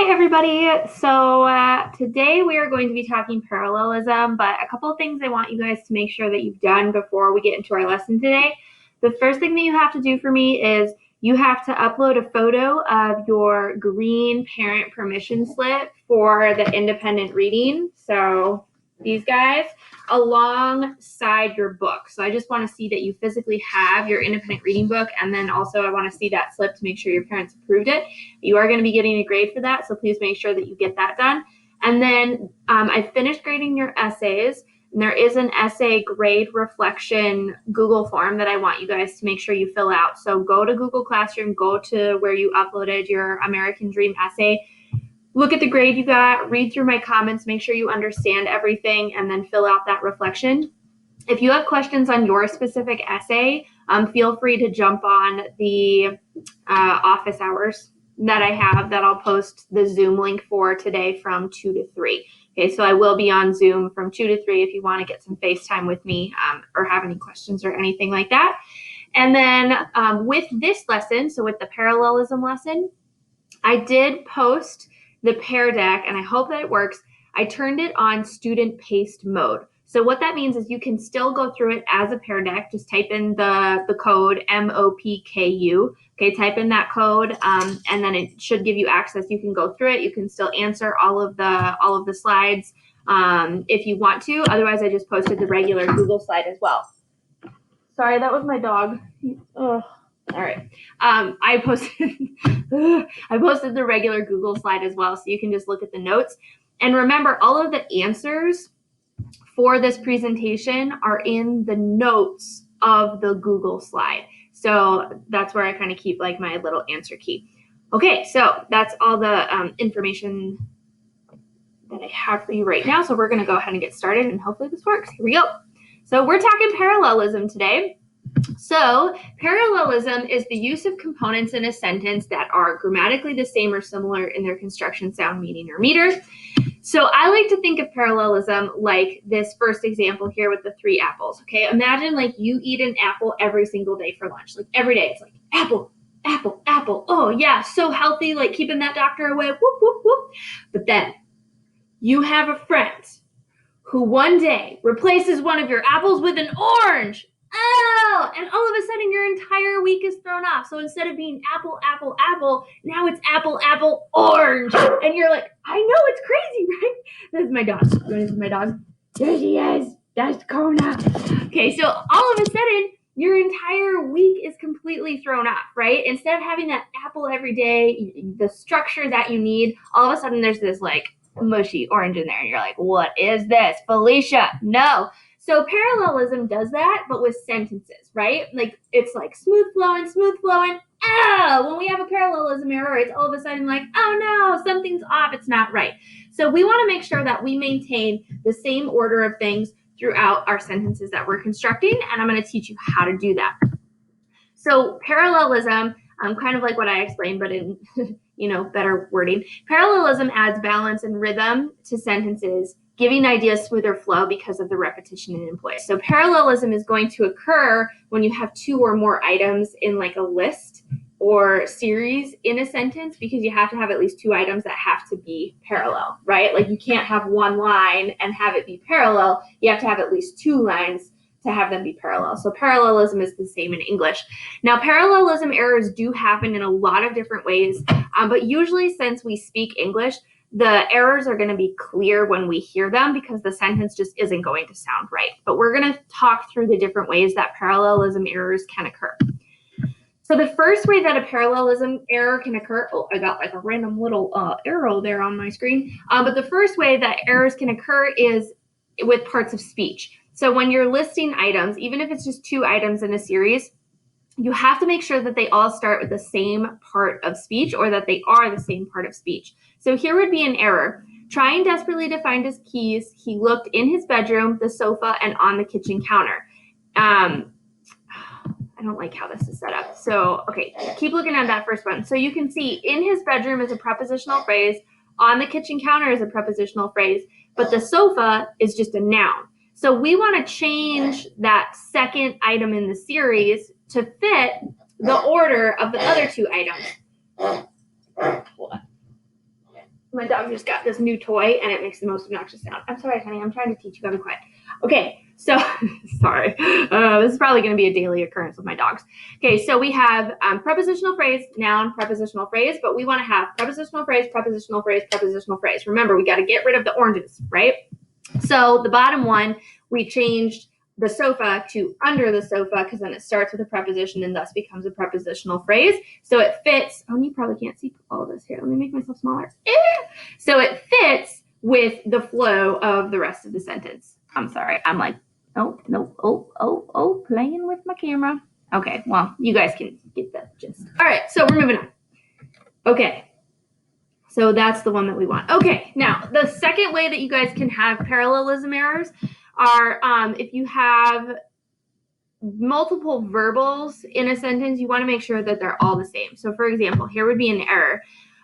Hi, everybody. So today we are going to be talking parallelism, but a couple of things I want you guys to make sure that you've done before we get into our lesson today. The first thing that you have to do for me is you have to upload a photo of your green parent permission slip for the independent reading. So these guys alongside your book. So I just want to see that you physically have your independent reading book, and then also I want to see that slip to make sure your parents approved it. You are going to be getting a grade for that, so please make sure that you get that done. And then I finished grading your essays, and there is an essay grade reflection Google form that I want you guys to make sure you fill out. So go to Google Classroom, go to where you uploaded your American Dream essay, look at the grade you got, read through my comments, make sure you understand everything, and then fill out that reflection. If you have questions on your specific essay, feel free to jump on the office hours that I have that I'll post the Zoom link for today from 2 to 3. Okay, so I will be on Zoom from 2 to 3 if you want to get some FaceTime with me or have any questions or anything like that. And then with this lesson, so with the parallelism lesson, I did post the Pear Deck, and I hope that it works. I turned it on student paced mode. So what that means is you can still go through it as a Pear Deck. Just type in the code MOPKU. Okay, type in that code, and then it should give you access. You can go through it. You can still answer all of the slides if you want to. Otherwise, I just posted the regular Google slide as well. Sorry, that was my dog. All right. I posted the regular Google slide as well, so you can just look at the notes. And remember, all of the answers for this presentation are in the notes of the Google slide. So that's where I kind of keep like my little answer key. Okay, so that's all the information that I have for you right now. So we're going to go ahead and get started, and hopefully this works. Here we go. So we're talking parallelism today. So parallelism is the use of components in a sentence that are grammatically the same or similar in their construction, sound, meaning, or meter. So I like to think of parallelism like this first example here with the 3 apples. Okay, imagine like you eat an apple every single day for lunch. Like every day it's like apple, apple, apple. Oh yeah, so healthy, like keeping that doctor away. Whoop, whoop, whoop. But then you have a friend who one day replaces one of your apples with an orange. Oh, and all of a sudden your entire week is thrown off. So instead of being apple, apple, apple, now it's apple, apple, orange. And you're like, I know, it's crazy, right? This is my dog. You want to see my dog? There she is. That's Kona. Okay, so all of a sudden, your entire week is completely thrown off, right? Instead of having that apple every day, the structure that you need, all of a sudden there's this like mushy orange in there. And you're like, what is this? Felicia, no. So parallelism does that, but with sentences, right? Like it's like smooth flowing. When we have a parallelism error, it's all of a sudden like, oh no, something's off. It's not right. So we want to make sure that we maintain the same order of things throughout our sentences that we're constructing, and I'm going to teach you how to do that. So parallelism, kind of like what I explained, but in better wording. Parallelism adds balance and rhythm to sentences, giving ideas smoother flow because of the repetition it employs. So parallelism is going to occur when you have 2 or more items in like a list or series in a sentence, because you have to have at least 2 items that have to be parallel, right? Like you can't have one line and have it be parallel. You have to have at least 2 lines to have them be parallel. So parallelism is the same in English. Now, parallelism errors do happen in a lot of different ways, but usually since we speak English, the errors are going to be clear when we hear them because the sentence just isn't going to sound right. But we're going to talk through the different ways that parallelism errors can occur. So the first way that a parallelism error can occur, oh, I got like a random little arrow there on my screen. But the first way that errors can occur is with parts of speech. So when you're listing items, even if it's just 2 items in a series, you have to make sure that they all start with the same part of speech, or that they are the same part of speech. So here would be an error. Trying desperately to find his keys, he looked in his bedroom, the sofa, and on the kitchen counter. I don't like how this is set up. So, okay, keep looking at that first one. So you can see in his bedroom is a prepositional phrase, on the kitchen counter is a prepositional phrase, but the sofa is just a noun. So we want to change that second item in the series to fit the order of the other 2 items. My dog just got this new toy and it makes the most obnoxious sound. I'm sorry, honey. I'm trying to teach you. Gotta be quiet. Okay, so sorry. This is probably going to be a daily occurrence with my dogs. Okay, so we have prepositional phrase, noun, prepositional phrase, but we want to have prepositional phrase, prepositional phrase, prepositional phrase. Remember, we got to get rid of the oranges, right? So the bottom one, we changed the sofa to under the sofa because then it starts with a preposition and thus becomes a prepositional phrase. So it fits. Oh, you probably can't see all of this here. Let me make myself smaller. So it fits with the flow of the rest of the sentence. I'm sorry. I'm like, oh, no, oh, playing with my camera. Okay, well, you guys can get the gist. All right, so we're moving on. Okay. So that's the one that we want. Okay, now the second way that you guys can have parallelism errors are if you have multiple verbals in a sentence, you want to make sure that they're all the same. So for example, here would be an error.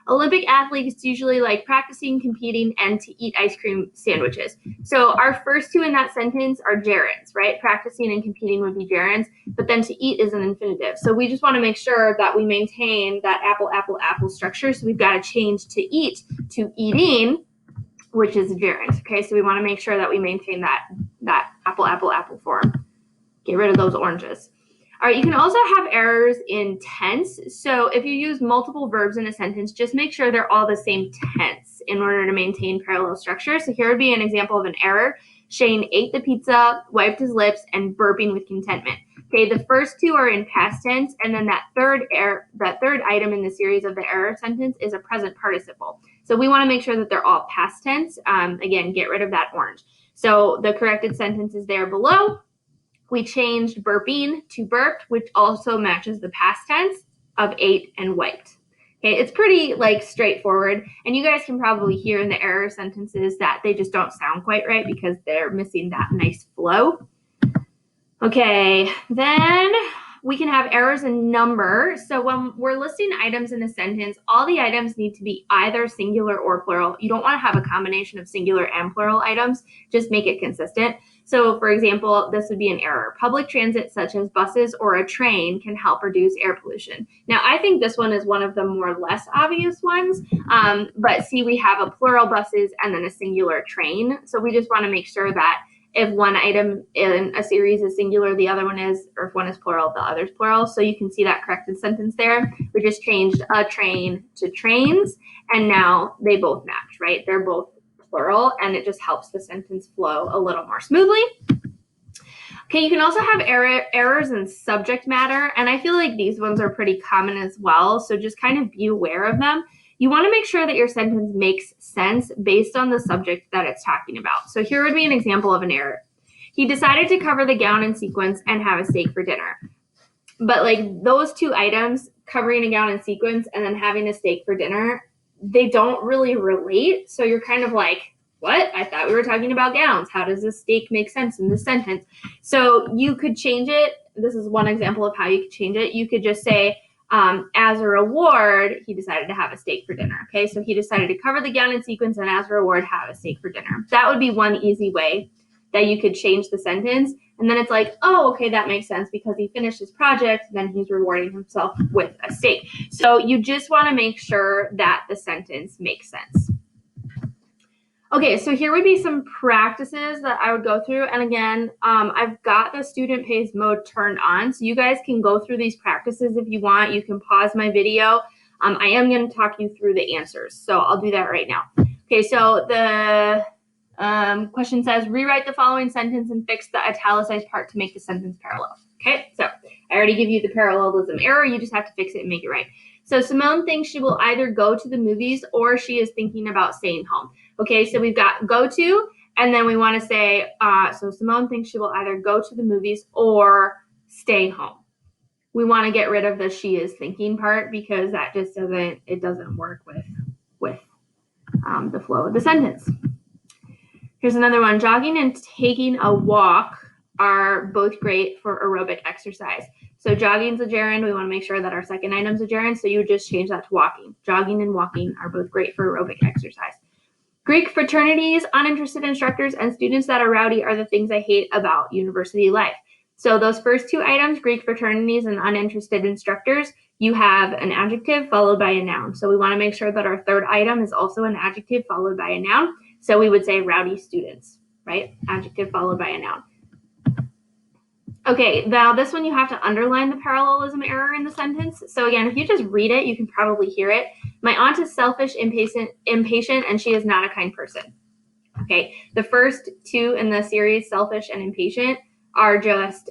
Olympic athletes usually like practicing, competing, and to eat ice cream sandwiches. So our first two in that sentence are gerunds, right? Practicing and competing would be gerunds, but then to eat is an infinitive. So we just want to make sure that we maintain that apple, apple, apple structure. So we've got to change to eat to eating, which is a gerund. Okay, so we want to make sure that we maintain that apple, apple, apple form. Get rid of those oranges. All right, you can also have errors in tense. So if you use multiple verbs in a sentence, just make sure they're all the same tense in order to maintain parallel structure. So here would be an example of an error. Shane ate the pizza, wiped his lips, and burping with contentment. Okay, the first two are in past tense, and then that third item in the series of the error sentence is a present participle. So we want to make sure that they're all past tense. Again, get rid of that orange. So the corrected sentence is there below. We changed burping to burped, which also matches the past tense of ate and wiped. Okay, it's pretty straightforward, and you guys can probably hear in the error sentences that they just don't sound quite right because they're missing that nice flow. Okay, then we can have errors in number. So when we're listing items in a sentence, all the items need to be either singular or plural. You don't want to have a combination of singular and plural items. Just make it consistent. So for example, this would be an error. Public transit such as buses or a train can help reduce air pollution. Now, I think this one is one of the more less obvious ones, but see, we have a plural buses and then a singular train. So we just want to make sure that if one item in a series is singular, the other one is, or if one is plural, the other is plural. So you can see that corrected sentence there. We just changed a train to trains, and now they both match, right? They're both plural, and it just helps the sentence flow a little more smoothly. Okay, you can also have errors in subject matter, and I feel like these ones are pretty common as well, so just kind of be aware of them. You want to make sure that your sentence makes sense based on the subject that it's talking about. So here would be an example of an error. He decided to cover the gown in sequins and have a steak for dinner. But those two items, covering a gown in sequins and then having a steak for dinner, they don't really relate. So you're kind of like, what? I thought we were talking about gowns. How does this steak make sense in this sentence? So you could change it. This is one example of how you could change it. You could just say, as a reward, he decided to have a steak for dinner. Okay, so he decided to cover the gown in sequins and as a reward, have a steak for dinner. That would be one easy way that you could change the sentence. And then it's like, oh, okay, that makes sense because he finished his project, then he's rewarding himself with a steak. So you just want to make sure that the sentence makes sense. Okay, so here would be some practices that I would go through. And again, I've got the student pays mode turned on, so you guys can go through these practices if you want. You can pause my video. I am going to talk you through the answers, so I'll do that right now. Okay, so the question says, rewrite the following sentence and fix the italicized part to make the sentence parallel. Okay, so I already give you the parallelism error. You just have to fix it and make it right. So Simone thinks she will either go to the movies or she is thinking about staying home. Okay, so we've got go to, and then we want to say, so Simone thinks she will either go to the movies or stay home. We want to get rid of the she is thinking part because that just doesn't work with the flow of the sentence. Here's another one. Jogging and taking a walk are both great for aerobic exercise. So jogging is a gerund. We want to make sure that our second item is a gerund, so you would just change that to walking. Jogging and walking are both great for aerobic exercise. Greek fraternities, uninterested instructors, and students that are rowdy are the things I hate about university life. So those first two items, Greek fraternities and uninterested instructors, you have an adjective followed by a noun. So we want to make sure that our third item is also an adjective followed by a noun. So we would say rowdy students, right? Adjective followed by a noun. Okay, now this one you have to underline the parallelism error in the sentence. So again, if you just read it, you can probably hear it. My aunt is selfish, impatient, and she is not a kind person. Okay, the first two in the series, selfish and impatient, are just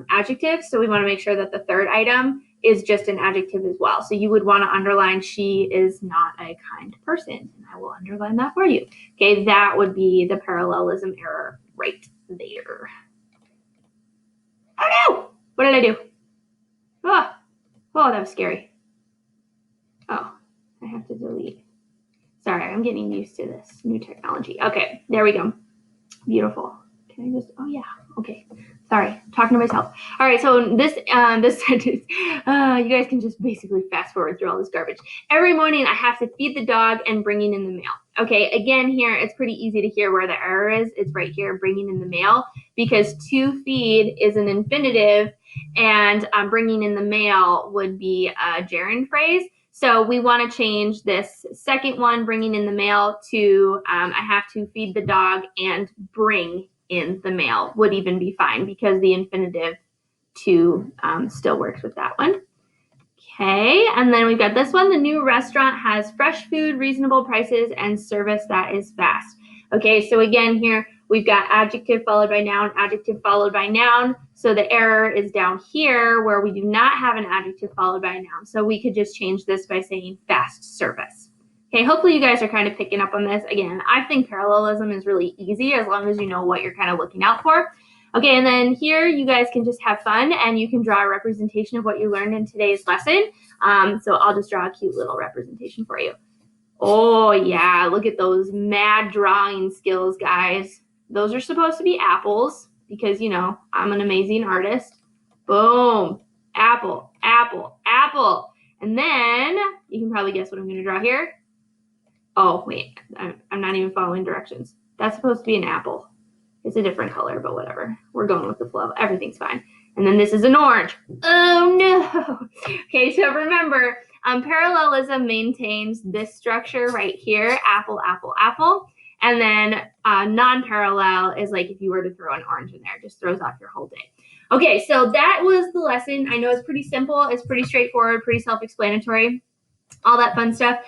adjectives. So we want to make sure that the third item is just an adjective as well. So you would want to underline, she is not a kind person. And I will underline that for you. Okay, that would be the parallelism error right there. Oh no! What did I do? Oh, that was scary. Oh, I have to delete. Sorry, I'm getting used to this new technology. Okay, there we go. Beautiful. Can I just, oh yeah, okay. Sorry, talking to myself. All right, so this sentence, you guys can just basically fast forward through all this garbage. Every morning I have to feed the dog and bringing in the mail. Okay, again here, it's pretty easy to hear where the error is. It's right here, bringing in the mail, because to feed is an infinitive, and bringing in the mail would be a gerund phrase. So we want to change this second one, bringing in the mail, to I have to feed the dog and bring in the mail would even be fine, because the infinitive to still works with that one. Okay, and then we've got this one. The new restaurant has fresh food, reasonable prices, and service that is fast. Okay, so again here, we've got adjective followed by noun, adjective followed by noun. So the error is down here where we do not have an adjective followed by a noun. So we could just change this by saying fast service. Okay, hopefully you guys are kind of picking up on this. Again, I think parallelism is really easy as long as you know what you're kind of looking out for. Okay, and then here you guys can just have fun and you can draw a representation of what you learned in today's lesson. So I'll just draw a cute little representation for you. Oh yeah, look at those mad drawing skills, guys. Those are supposed to be apples because, you know, I'm an amazing artist. Boom, apple, apple, apple. And then you can probably guess what I'm going to draw here. Oh, wait, I'm not even following directions. That's supposed to be an apple. It's a different color, but whatever. We're going with the flow. Everything's fine. And then this is an orange. Oh, no. Okay, so remember, parallelism maintains this structure right here, apple, apple, apple. And then non-parallel is like if you were to throw an orange in there, just throws off your whole day. Okay, so that was the lesson. I know it's pretty simple. It's pretty straightforward, pretty self-explanatory, all that fun stuff.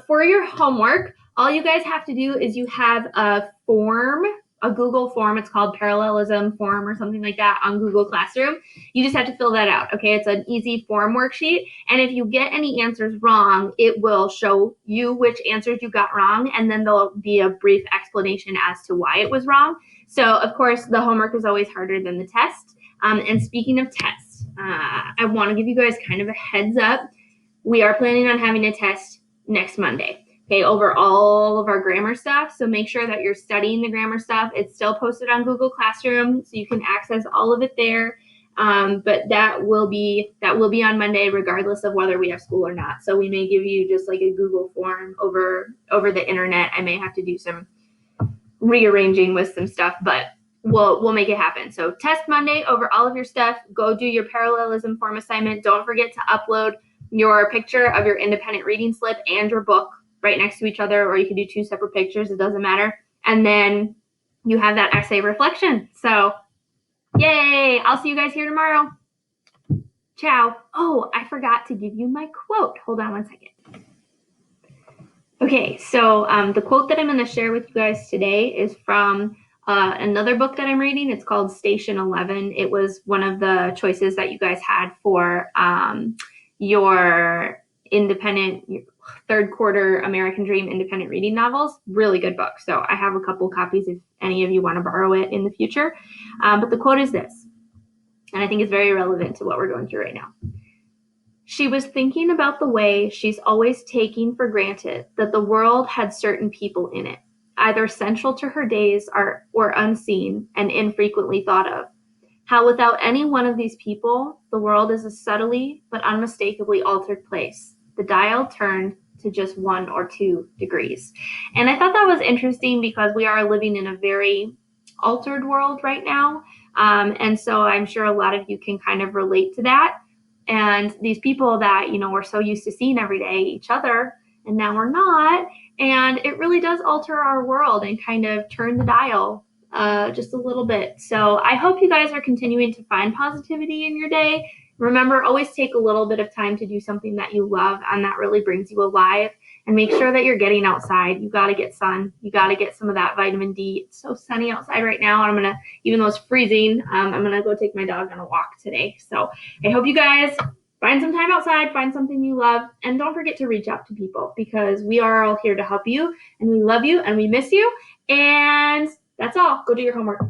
For your homework, all you guys have to do is you have a form, a Google form. It's called Parallelism Form or something like that on Google Classroom. You just have to fill that out, okay? It's an easy form worksheet. And if you get any answers wrong, it will show you which answers you got wrong, and then there'll be a brief explanation as to why it was wrong. So, of course, the homework is always harder than the test. And speaking of tests, I want to give you guys kind of a heads up. We are planning on having a test next Monday, okay, over all of our grammar stuff. So make sure that you're studying the grammar stuff. It's still posted on Google Classroom, so you can access all of it there. But that will be on Monday, regardless of whether we have school or not. So we may give you just like a Google form over the internet. I may have to do some rearranging with some stuff, but we'll make it happen. So test Monday over all of your stuff. Go do your parallelism form assignment. Don't forget to upload your picture of your independent reading slip and your book right next to each other, or you can do two separate pictures. It doesn't matter. And then you have that essay reflection. So yay! I'll see you guys here tomorrow. Ciao. Oh, I forgot to give you my quote. Hold on one second. Okay, so the quote that I'm going to share with you guys today is from another book that I'm reading. It's called Station 11. It was one of the choices that you guys had for your independent third quarter American Dream independent reading novels. Really good book. So I have a couple copies if any of you want to borrow it in the future. But the quote is this, and I think it's very relevant to what we're going through right now. She was thinking about the way she's always taking for granted that the world had certain people in it, either central to her days or unseen and infrequently thought of. How without any one of these people, the world is a subtly but unmistakably altered place. The dial turned to just 1 or 2 degrees. And I thought that was interesting because we are living in a very altered world right now. And so I'm sure a lot of you can kind of relate to that. And these people that, we're so used to seeing every day, each other, and now we're not. And it really does alter our world and kind of turn the dial just a little bit. So I hope you guys are continuing to find positivity in your day. Remember, always take a little bit of time to do something that you love and that really brings you alive. And make sure that you're getting outside. You got to get sun. You got to get some of that vitamin D. It's so sunny outside right now. And I'm going to, even though it's freezing, I'm going to go take my dog on a walk today. So I hope you guys find some time outside, find something you love, and don't forget to reach out to people because we are all here to help you and we love you and we miss you. And that's all. Go do your homework.